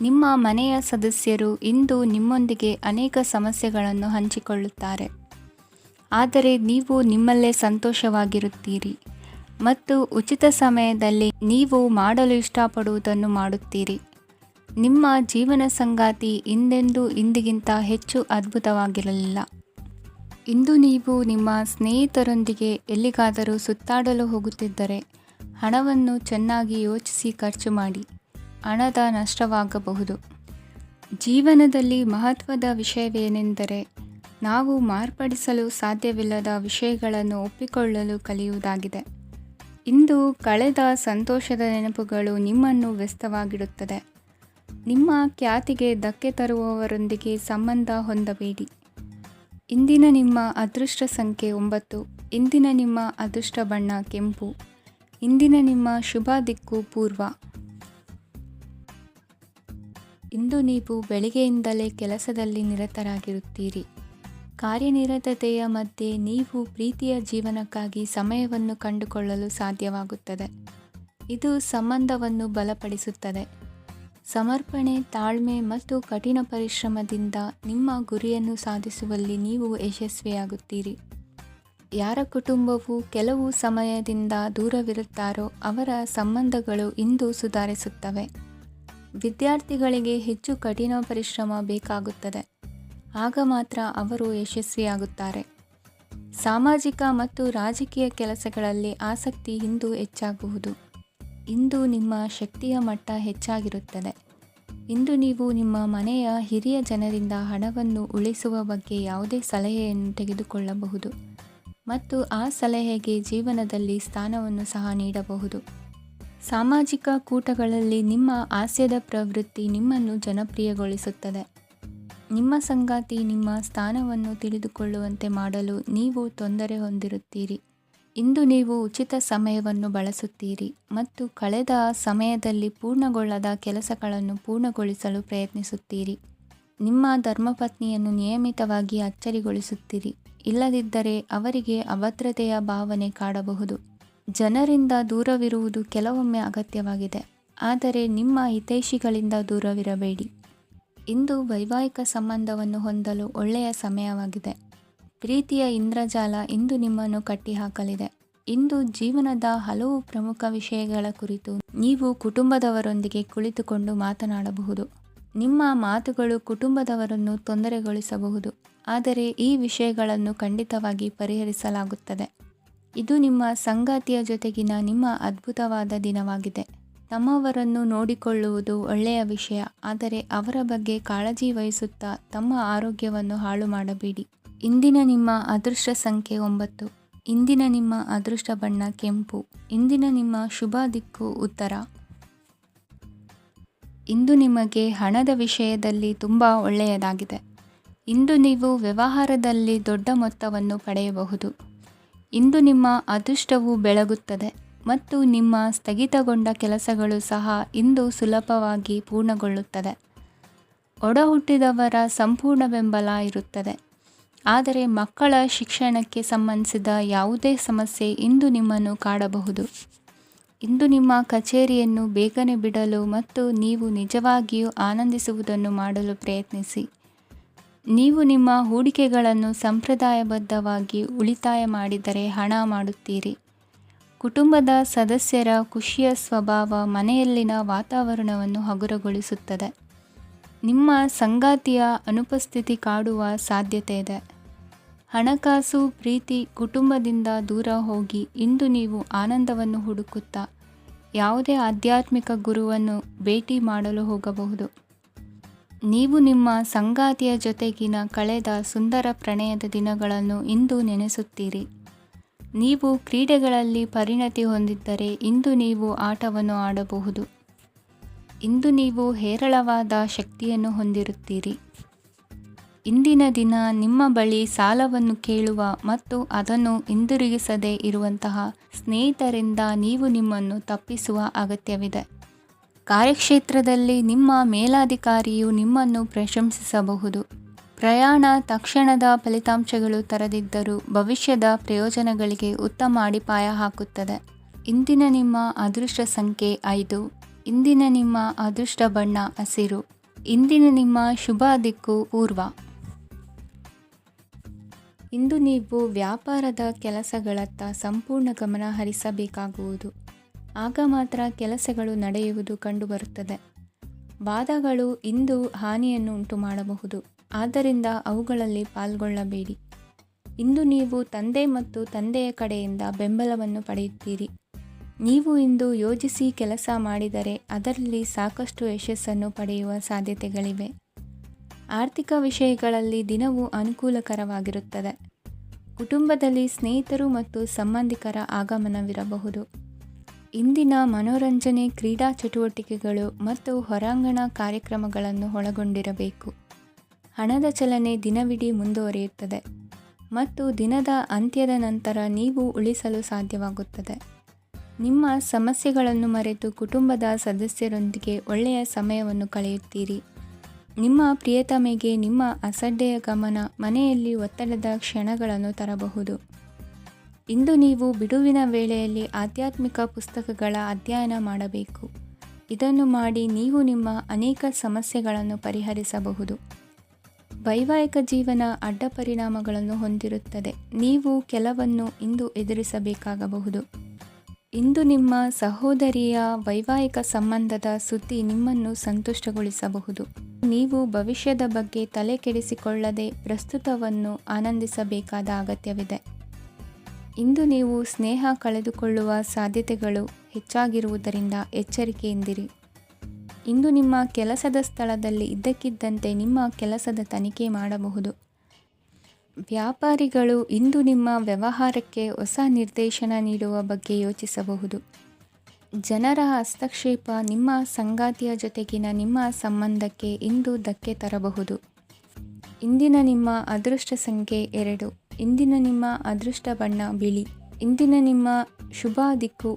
ನಿಮ್ಮ ಮನೆಯ ಸದಸ್ಯರು ಇಂದು ನಿಮ್ಮೊಂದಿಗೆ ಅನೇಕ ಸಮಸ್ಯೆಗಳನ್ನು ಹಂಚಿಕೊಳ್ಳುತ್ತಾರೆ. ಆದರೆ ನೀವು ನಿಮ್ಮಲ್ಲೇ ಸಂತೋಷವಾಗಿರುತ್ತೀರಿ ಮತ್ತು ಉಚಿತ ಸಮಯದಲ್ಲಿ ನೀವು ಮಾಡಲು ಇಷ್ಟಪಡುವುದನ್ನು ಮಾಡುತ್ತೀರಿ. ನಿಮ್ಮ ಜೀವನ ಸಂಗಾತಿ ಇಂದೆಂದೂ ಇಂದಿಗಿಂತ ಹೆಚ್ಚು ಅದ್ಭುತವಾಗಿರಲಿಲ್ಲ. ಇಂದು ನೀವು ನಿಮ್ಮ ಸ್ನೇಹಿತರೊಂದಿಗೆ ಎಲ್ಲಿಗಾದರೂ ಸುತ್ತಾಡಲು ಹೋಗುತ್ತಿದ್ದರೆ ಹಣವನ್ನು ಚೆನ್ನಾಗಿ ಯೋಚಿಸಿ ಖರ್ಚು ಮಾಡಿ. ಹಣದ ನಷ್ಟವಾಗಬಹುದು. ಜೀವನದಲ್ಲಿ ಮಹತ್ವದ ವಿಷಯವೇನೆಂದರೆ ನಾವು ಮಾರ್ಪಡಿಸಲು ಸಾಧ್ಯವಿಲ್ಲದ ವಿಷಯಗಳನ್ನು ಒಪ್ಪಿಕೊಳ್ಳಲು ಕಲಿಯುವುದಾಗಿದೆ. ಇಂದು ಕಳೆದ ಸಂತೋಷದ ನೆನಪುಗಳು ನಿಮ್ಮನ್ನು ವ್ಯಸ್ತವಾಗಿಡುತ್ತದೆ. ನಿಮ್ಮ ಖ್ಯಾತಿಗೆ ಧಕ್ಕೆ ತರುವವರೊಂದಿಗೆ ಸಂಬಂಧ ಹೊಂದಬೇಡಿ. ಇಂದಿನ ನಿಮ್ಮ ಅದೃಷ್ಟ ಸಂಖ್ಯೆ 9. ಇಂದಿನ ನಿಮ್ಮ ಅದೃಷ್ಟ ಬಣ್ಣ ಕೆಂಪು. ಇಂದಿನ ನಿಮ್ಮ ಶುಭ ದಿಕ್ಕು ಪೂರ್ವ. ಇಂದು ನೀವು ಬೆಳಿಗ್ಗೆಯಿಂದಲೇ ಕೆಲಸದಲ್ಲಿ ನಿರತರಾಗಿರುತ್ತೀರಿ. ಕಾರ್ಯನಿರತತೆಯ ಮಧ್ಯೆ ನೀವು ಪ್ರೀತಿಯ ಜೀವನಕ್ಕಾಗಿ ಸಮಯವನ್ನು ಕಂಡುಕೊಳ್ಳಲು ಸಾಧ್ಯವಾಗುತ್ತದೆ. ಇದು ಸಂಬಂಧವನ್ನು ಬಲಪಡಿಸುತ್ತದೆ. ಸಮರ್ಪಣೆ, ತಾಳ್ಮೆ ಮತ್ತು ಕಠಿಣ ಪರಿಶ್ರಮದಿಂದ ನಿಮ್ಮ ಗುರಿಯನ್ನು ಸಾಧಿಸುವಲ್ಲಿ ನೀವು ಯಶಸ್ವಿಯಾಗುತ್ತೀರಿ. ಯಾರ ಕುಟುಂಬವು ಕೆಲವು ಸಮಯದಿಂದ ದೂರವಿರುತ್ತಾರೋ ಅವರ ಸಂಬಂಧಗಳು ಇಂದು ಸುಧಾರಿಸುತ್ತವೆ. ವಿದ್ಯಾರ್ಥಿಗಳಿಗೆ ಹೆಚ್ಚು ಕಠಿಣ ಪರಿಶ್ರಮ ಬೇಕಾಗುತ್ತದೆ. ಆಗ ಮಾತ್ರ ಅವರು ಯಶಸ್ವಿಯಾಗುತ್ತಾರೆ. ಸಾಮಾಜಿಕ ಮತ್ತು ರಾಜಕೀಯ ಕೆಲಸಗಳಲ್ಲಿ ಆಸಕ್ತಿ ಇಂದು ಹೆಚ್ಚಾಗುವುದು. ಇಂದು ನಿಮ್ಮ ಶಕ್ತಿಯ ಮಟ್ಟ ಹೆಚ್ಚಾಗಿರುತ್ತದೆ. ಇಂದು ನೀವು ನಿಮ್ಮ ಮನೆಯ ಹಿರಿಯ ಜನರಿಂದ ಹಣವನ್ನು ಉಳಿಸುವ ಬಗ್ಗೆ ಯಾವುದೇ ಸಲಹೆಯನ್ನು ತೆಗೆದುಕೊಳ್ಳಬಹುದು ಮತ್ತು ಆ ಸಲಹೆಗೆ ಜೀವನದಲ್ಲಿ ಸ್ಥಾನವನ್ನು ಸಹ ನೀಡಬಹುದು. ಸಾಮಾಜಿಕ ಕೂಟಗಳಲ್ಲಿ ನಿಮ್ಮ ಹಾಸ್ಯದ ಪ್ರವೃತ್ತಿ ನಿಮ್ಮನ್ನು ಜನಪ್ರಿಯಗೊಳಿಸುತ್ತದೆ. ನಿಮ್ಮ ಸಂಗಾತಿ ನಿಮ್ಮ ಸ್ಥಾನವನ್ನು ತಿಳಿದುಕೊಳ್ಳುವಂತೆ ಮಾಡಲು ನೀವು ತೊಂದರೆ ಹೊಂದಿರುತ್ತೀರಿ. ಇಂದು ನೀವು ಉಚಿತ ಸಮಯವನ್ನು ಬಳಸುತ್ತೀರಿ ಮತ್ತು ಕಳೆದ ಸಮಯದಲ್ಲಿ ಪೂರ್ಣಗೊಳ್ಳದ ಕೆಲಸಗಳನ್ನು ಪೂರ್ಣಗೊಳಿಸಲು ಪ್ರಯತ್ನಿಸುತ್ತೀರಿ. ನಿಮ್ಮ ಧರ್ಮಪತ್ನಿಯನ್ನು ನಿಯಮಿತವಾಗಿ ಅಚ್ಚರಿಗೊಳಿಸುತ್ತೀರಿ. ಇಲ್ಲದಿದ್ದರೆ ಅವರಿಗೆ ಅಭದ್ರತೆಯ ಭಾವನೆ ಕಾಡಬಹುದು. ಜನರಿಂದ ದೂರವಿರುವುದು ಕೆಲವೊಮ್ಮೆ ಅಗತ್ಯವಾಗಿದೆ, ಆದರೆ ನಿಮ್ಮ ಹಿತೈಷಿಗಳಿಂದ ದೂರವಿರಬೇಡಿ. ಇಂದು ವೈವಾಹಿಕ ಸಂಬಂಧವನ್ನು ಹೊಂದಲು ಒಳ್ಳೆಯ ಸಮಯವಾಗಿದೆ. ಪ್ರೀತಿಯ ಇಂದ್ರಜಾಲ ಇಂದು ನಿಮ್ಮನ್ನು ಕಟ್ಟಿಹಾಕಲಿದೆ. ಇಂದು ಜೀವನದ ಹಲವು ಪ್ರಮುಖ ವಿಷಯಗಳ ಕುರಿತು ನೀವು ಕುಟುಂಬದವರೊಂದಿಗೆ ಕುಳಿತುಕೊಂಡು ಮಾತನಾಡಬಹುದು. ನಿಮ್ಮ ಮಾತುಗಳು ಕುಟುಂಬದವರನ್ನು ತೊಂದರೆಗೊಳಿಸಬಹುದು, ಆದರೆ ಈ ವಿಷಯಗಳನ್ನು ಖಂಡಿತವಾಗಿ ಪರಿಹರಿಸಲಾಗುತ್ತದೆ. ಇದು ನಿಮ್ಮ ಸಂಗಾತಿಯ ಜೊತೆಗಿನ ನಿಮ್ಮ ಅದ್ಭುತವಾದ ದಿನವಾಗಿದೆ. ತಮ್ಮವರನ್ನು ನೋಡಿಕೊಳ್ಳುವುದು ಒಳ್ಳೆಯ ವಿಷಯ, ಆದರೆ ಅವರ ಬಗ್ಗೆ ಕಾಳಜಿ ವಹಿಸುತ್ತಾ ತಮ್ಮ ಆರೋಗ್ಯವನ್ನು ಹಾಳು ಮಾಡಬೇಡಿ. ಇಂದಿನ ನಿಮ್ಮ ಅದೃಷ್ಟ ಸಂಖ್ಯೆ 9. ಇಂದಿನ ನಿಮ್ಮ ಅದೃಷ್ಟ ಬಣ್ಣ ಕೆಂಪು. ಇಂದಿನ ನಿಮ್ಮ ಶುಭ ದಿಕ್ಕು ಉತ್ತರ. ಇಂದು ನಿಮಗೆ ಹಣದ ವಿಷಯದಲ್ಲಿ ತುಂಬ ಒಳ್ಳೆಯದಾಗಿದೆ. ಇಂದು ನೀವು ವ್ಯವಹಾರದಲ್ಲಿ ದೊಡ್ಡ ಮೊತ್ತವನ್ನು ಪಡೆಯಬಹುದು. ಇಂದು ನಿಮ್ಮ ಅದೃಷ್ಟವು ಬೆಳಗುತ್ತದೆ ಮತ್ತು ನಿಮ್ಮ ಸ್ಥಗಿತಗೊಂಡ ಕೆಲಸಗಳು ಸಹ ಇಂದು ಸುಲಭವಾಗಿ ಪೂರ್ಣಗೊಳ್ಳುತ್ತದೆ. ಒಡಹುಟ್ಟಿದವರ ಸಂಪೂರ್ಣ ಬೆಂಬಲ ಇರುತ್ತದೆ. ಆದರೆ ಮಕ್ಕಳ ಶಿಕ್ಷಣಕ್ಕೆ ಸಂಬಂಧಿಸಿದ ಯಾವುದೇ ಸಮಸ್ಯೆ ಇಂದು ನಿಮ್ಮನ್ನು ಕಾಡಬಹುದು. ಇಂದು ನಿಮ್ಮ ಕಚೇರಿಯನ್ನು ಬೇಗನೆ ಬಿಡಲು ಮತ್ತು ನೀವು ನಿಜವಾಗಿಯೂ ಆನಂದಿಸುವುದನ್ನು ಮಾಡಲು ಪ್ರಯತ್ನಿಸಿ. ನೀವು ನಿಮ್ಮ ಹೂಡಿಕೆಗಳನ್ನು ಸಂಪ್ರದಾಯಬದ್ಧವಾಗಿ ಉಳಿತಾಯ ಮಾಡಿದರೆ ಹಣ ಮಾಡುತ್ತೀರಿ. ಕುಟುಂಬದ ಸದಸ್ಯರ ಖುಷಿಯ ಸ್ವಭಾವ ಮನೆಯಲ್ಲಿನ ವಾತಾವರಣವನ್ನು ಹಗುರಗೊಳಿಸುತ್ತದೆ. ನಿಮ್ಮ ಸಂಗಾತಿಯ ಅನುಪಸ್ಥಿತಿ ಕಾಡುವ ಸಾಧ್ಯತೆ ಇದೆ. ಹಣಕಾಸು, ಪ್ರೀತಿ, ಕುಟುಂಬದಿಂದ ದೂರ ಹೋಗಿ ಇಂದು ನೀವು ಆನಂದವನ್ನು ಹುಡುಕುತ್ತಾ ಯಾವುದೇ ಆಧ್ಯಾತ್ಮಿಕ ಗುರುವನ್ನು ಭೇಟಿ ಮಾಡಲು ಹೋಗಬಹುದು. ನೀವು ನಿಮ್ಮ ಸಂಗಾತಿಯ ಜೊತೆಗಿನ ಕಳೆದ ಸುಂದರ ಪ್ರಣಯದ ದಿನಗಳನ್ನು ಇಂದು ನೆನೆಸುತ್ತೀರಿ. ನೀವು ಕ್ರೀಡೆಗಳಲ್ಲಿ ಪರಿಣತಿ ಹೊಂದಿದ್ದರೆ ಇಂದು ನೀವು ಆಟವನ್ನು ಆಡಬಹುದು. ಇಂದು ನೀವು ಹೇರಳವಾದ ಶಕ್ತಿಯನ್ನು ಹೊಂದಿರುತ್ತೀರಿ. ಇಂದಿನ ದಿನ ನಿಮ್ಮ ಬಳಿ ಸಾಲವನ್ನು ಕೇಳುವ ಮತ್ತು ಅದನ್ನು ಹಿಂದಿರುಗಿಸದೇ ಇರುವಂತಹ ಸ್ನೇಹಿತರಿಂದ ನೀವು ನಿಮ್ಮನ್ನು ತಪ್ಪಿಸುವ ಅಗತ್ಯವಿದೆ. ಕಾರ್ಯಕ್ಷೇತ್ರದಲ್ಲಿ ನಿಮ್ಮ ಮೇಲಾಧಿಕಾರಿಯು ನಿಮ್ಮನ್ನು ಪ್ರಶಂಸಿಸಬಹುದು. ಪ್ರಯಾಣ ತಕ್ಷಣದ ಫಲಿತಾಂಶಗಳು ತರದಿದ್ದರೂ ಭವಿಷ್ಯದ ಪ್ರಯೋಜನಗಳಿಗೆ ಉತ್ತಮ ಅಡಿಪಾಯ ಹಾಕುತ್ತದೆ. ಇಂದಿನ ನಿಮ್ಮ ಅದೃಷ್ಟ ಸಂಖ್ಯೆ 5. ಇಂದಿನ ನಿಮ್ಮ ಅದೃಷ್ಟ ಬಣ್ಣ ಹಸಿರು. ಇಂದಿನ ನಿಮ್ಮ ಶುಭ ದಿಕ್ಕು ಪೂರ್ವ. ಇಂದು ನೀವು ವ್ಯಾಪಾರದ ಕೆಲಸಗಳತ್ತ ಸಂಪೂರ್ಣ ಗಮನ ಹರಿಸಬೇಕಾಗುವುದು. ಆಗ ಮಾತ್ರ ಕೆಲಸಗಳು ನಡೆಯುವುದು ಕಂಡುಬರುತ್ತದೆ. ವಾದಗಳು ಇಂದು ಹಾನಿಯನ್ನು ಉಂಟು ಮಾಡಬಹುದು, ಆದ್ದರಿಂದ ಅವುಗಳಲ್ಲಿ ಪಾಲ್ಗೊಳ್ಳಬೇಡಿ. ಇಂದು ನೀವು ತಂದೆ ಮತ್ತು ತಂದೆಯ ಕಡೆಯಿಂದ ಬೆಂಬಲವನ್ನು ಪಡೆಯುತ್ತೀರಿ. ನೀವು ಇಂದು ಯೋಜಿಸಿ ಕೆಲಸ ಮಾಡಿದರೆ ಅದರಲ್ಲಿ ಸಾಕಷ್ಟು ಯಶಸ್ಸನ್ನು ಪಡೆಯುವ ಸಾಧ್ಯತೆಗಳಿವೆ. ಆರ್ಥಿಕ ವಿಷಯಗಳಲ್ಲಿ ದಿನವು ಅನುಕೂಲಕರವಾಗಿರುತ್ತದೆ. ಕುಟುಂಬದಲ್ಲಿ ಸ್ನೇಹಿತರು ಮತ್ತು ಸಂಬಂಧಿಕರ ಆಗಮನವಿರಬಹುದು. ಇಂದಿನ ಮನೋರಂಜನೆ ಕ್ರೀಡಾ ಚಟುವಟಿಕೆಗಳು ಮತ್ತು ಹೊರಾಂಗಣ ಕಾರ್ಯಕ್ರಮಗಳನ್ನು ಒಳಗೊಂಡಿರಬೇಕು. ಹಣದ ಚಲನೆ ದಿನವಿಡೀ ಮುಂದುವರಿಯುತ್ತದೆ ಮತ್ತು ದಿನದ ಅಂತ್ಯದ ನಂತರ ನೀವು ಉಳಿಸಲು ಸಾಧ್ಯವಾಗುತ್ತದೆ. ನಿಮ್ಮ ಸಮಸ್ಯೆಗಳನ್ನು ಮರೆತು ಕುಟುಂಬದ ಸದಸ್ಯರೊಂದಿಗೆ ಒಳ್ಳೆಯ ಸಮಯವನ್ನು ಕಳೆಯುತ್ತೀರಿ. ನಿಮ್ಮ ಪ್ರಿಯತಮೆಗೆ ನಿಮ್ಮ ಅಸಡ್ಡೆಯ ಗಮನ ಮನೆಯಲ್ಲಿ ಒತ್ತಡದ ಕ್ಷಣಗಳನ್ನು ತರಬಹುದು. ಇಂದು ನೀವು ಬಿಡುವಿನ ವೇಳೆಯಲ್ಲಿ ಆಧ್ಯಾತ್ಮಿಕ ಪುಸ್ತಕಗಳ ಅಧ್ಯಯನ ಮಾಡಬೇಕು. ಇದನ್ನು ಮಾಡಿ ನೀವು ನಿಮ್ಮ ಅನೇಕ ಸಮಸ್ಯೆಗಳನ್ನು ಪರಿಹರಿಸಬಹುದು. ವೈವಾಹಿಕ ಜೀವನ ಅಡ್ಡ ಪರಿಣಾಮಗಳನ್ನು ಹೊಂದಿರುತ್ತದೆ. ನೀವು ಕೆಲವನ್ನು ಇಂದು ಎದುರಿಸಬೇಕಾಗಬಹುದು. ಇಂದು ನಿಮ್ಮ ಸಹೋದರಿಯ ವೈವಾಹಿಕ ಸಂಬಂಧದ ಸುದ್ದಿ ನಿಮ್ಮನ್ನು ಸಂತುಷ್ಟಗೊಳಿಸಬಹುದು. ನೀವು ಭವಿಷ್ಯದ ಬಗ್ಗೆ ತಲೆ ಕೆಡಿಸಿಕೊಳ್ಳದೆ ಪ್ರಸ್ತುತವನ್ನು ಆನಂದಿಸಬೇಕಾದ ಅಗತ್ಯವಿದೆ. ಇಂದು ನೀವು ಸ್ನೇಹ ಕಳೆದುಕೊಳ್ಳುವ ಸಾಧ್ಯತೆಗಳು ಹೆಚ್ಚಾಗಿರುವುದರಿಂದ ಎಚ್ಚರಿಕೆಯಿಂದಿರಿ. ಇಂದು ನಿಮ್ಮ ಕೆಲಸದ ಸ್ಥಳದಲ್ಲಿ ಇದ್ದಕ್ಕಿದ್ದಂತೆ ನಿಮ್ಮ ಕೆಲಸದ ತನಿಖೆ ಮಾಡಬಹುದು. ವ್ಯಾಪಾರಿಗಳು ಇಂದು ನಿಮ್ಮ ವ್ಯವಹಾರಕ್ಕೆ ಹೊಸ ನಿರ್ದೇಶನ ನೀಡುವ ಬಗ್ಗೆ ಯೋಚಿಸಬಹುದು. ಜನರ ಹಸ್ತಕ್ಷೇಪ ನಿಮ್ಮ ಸಂಗಾತಿಯ ಜೊತೆಗಿನ ನಿಮ್ಮ ಸಂಬಂಧಕ್ಕೆ ಇಂದು ಧಕ್ಕೆ ತರಬಹುದು. ಇಂದಿನ ನಿಮ್ಮ ಅದೃಷ್ಟ ಸಂಖ್ಯೆ 2. ಇಂದಿನ ನಿಮ್ಮ ಅದೃಷ್ಟ ಬಣ್ಣ ಬಿಳಿ. ಇಂದಿನ ನಿಮ್ಮ ಶುಭ ದಿಕ್ಕು